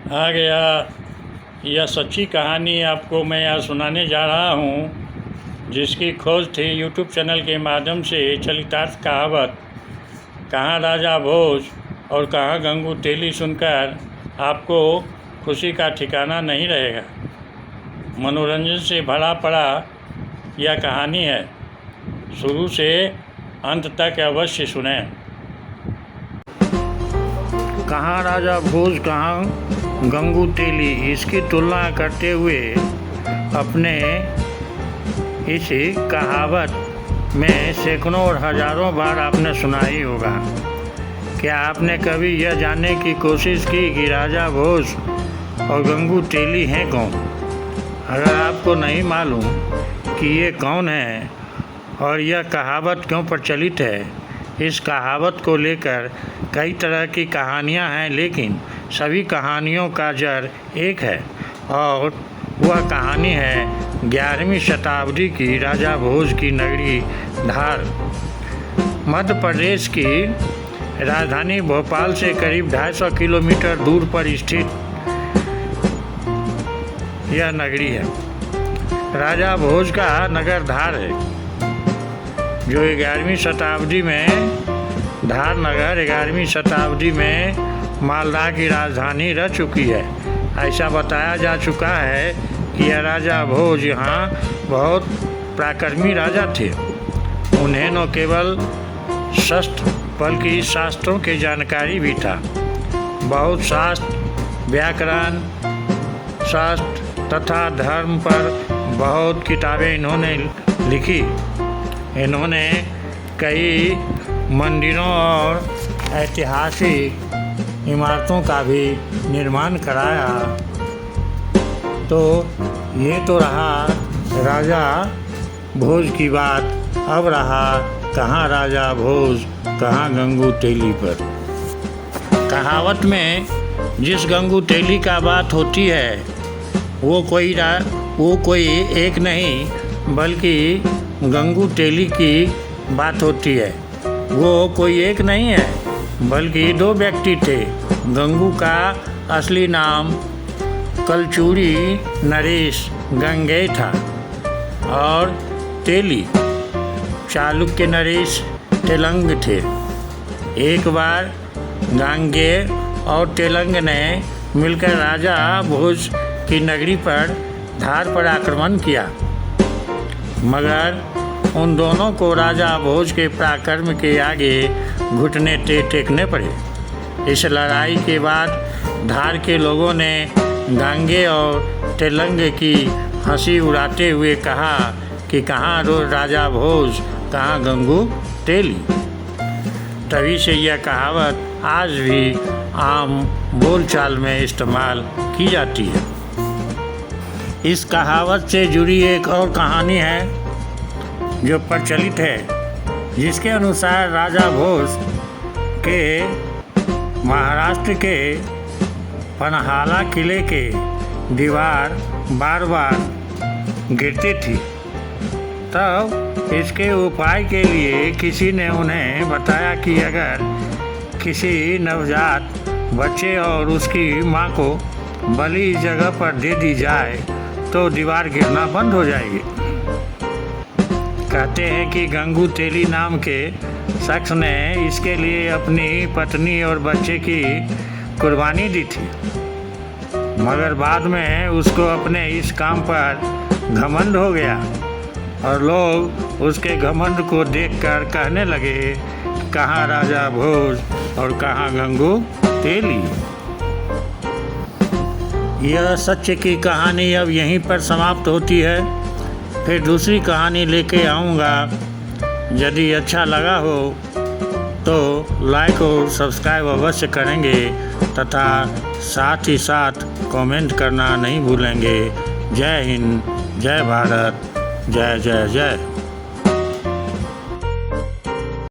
आ गया। यह सच्ची कहानी आपको मैं यहाँ सुनाने जा रहा हूँ, जिसकी खोज थी यूट्यूब चैनल के माध्यम से। चरितार्थ कहावत कहाँ राजा भोज और कहाँ गंगू तेली सुनकर आपको खुशी का ठिकाना नहीं रहेगा। मनोरंजन से भरा पड़ा यह कहानी है, शुरू से अंत तक अवश्य सुनें। कहाँ राजा भोज कहाँ गंगू तेली, इसकी तुलना करते हुए अपने इस कहावत में सैकड़ों और हजारों बार आपने सुना ही होगा। क्या आपने कभी यह जानने की कोशिश की कि राजा भोज और गंगू तेली हैं कौन? अगर आपको नहीं मालूम कि ये कौन है और यह कहावत क्यों प्रचलित है, इस कहावत को लेकर कई तरह की कहानियां हैं, लेकिन सभी कहानियों का जड़ एक है और वह कहानी है 11वीं शताब्दी की राजा भोज की नगरी धार। मध्य प्रदेश की राजधानी भोपाल से करीब 250 किलोमीटर दूर पर स्थित यह नगरी है। राजा भोज का नगर धार है, जो 11वीं शताब्दी में धार नगर 11वीं शताब्दी में मालदा की राजधानी रह चुकी है। ऐसा बताया जा चुका है कि यह राजा भोज यहाँ बहुत पराक्रमी राजा थे। उन्हें न केवल शस्त्र बल्कि शास्त्रों की जानकारी भी था। बहुत शास्त्र, व्याकरण शास्त्र तथा धर्म पर बहुत किताबें इन्होंने लिखी। इन्होंने कई मंदिरों और ऐतिहासिक इमारतों का भी निर्माण कराया। तो ये तो रहा राजा भोज की बात। अब रहा कहाँ राजा भोज कहाँ गंगू तेली पर। कहावत में जिस गंगू तेली का बात होती है वो कोई एक नहीं बल्कि गंगू तेली की बात होती है। वो कोई एक नहीं है बल्कि दो व्यक्ति थे। गंगू का असली नाम कलचूरी नरेश गंगेय था और तेली चालुक्य नरेश तेलंग थे। एक बार गांगेय और तेलंग ने मिलकर राजा भोज की नगरी पर धार पर आक्रमण किया, मगर उन दोनों को राजा भोज के पराक्रम के आगे घुटने टेकने पड़े। इस लड़ाई के बाद धार के लोगों ने गांगेय और तेलंग की हंसी उड़ाते हुए कहा कि कहाँ राजा भोज कहाँ गंगू तेली। तभी से यह कहावत आज भी आम बोलचाल में इस्तेमाल की जाती है। इस कहावत से जुड़ी एक और कहानी है जो प्रचलित है, जिसके अनुसार राजा भोज के महाराष्ट्र के पन्हाला किले के दीवार बार बार गिरती थी। तब इसके उपाय के लिए किसी ने उन्हें बताया कि अगर किसी नवजात बच्चे और उसकी माँ को बलि इस जगह पर दे दी जाए तो दीवार गिरना बंद हो जाएगी। कहते हैं कि गंगू तेली नाम के शख्स ने इसके लिए अपनी पत्नी और बच्चे की कुर्बानी दी थी, मगर बाद में उसको अपने इस काम पर घमंड हो गया और लोग उसके घमंड को देखकर कहने लगे कहाँ राजा भोज और कहाँ गंगू तेली। यह सत्य की कहानी अब यहीं पर समाप्त होती है। फिर दूसरी कहानी लेके आऊँगा। यदि अच्छा लगा हो तो लाइक और सब्सक्राइब अवश्य करेंगे तथा साथ ही साथ कमेंट करना नहीं भूलेंगे। जय हिंद, जय भारत, जय जय जय।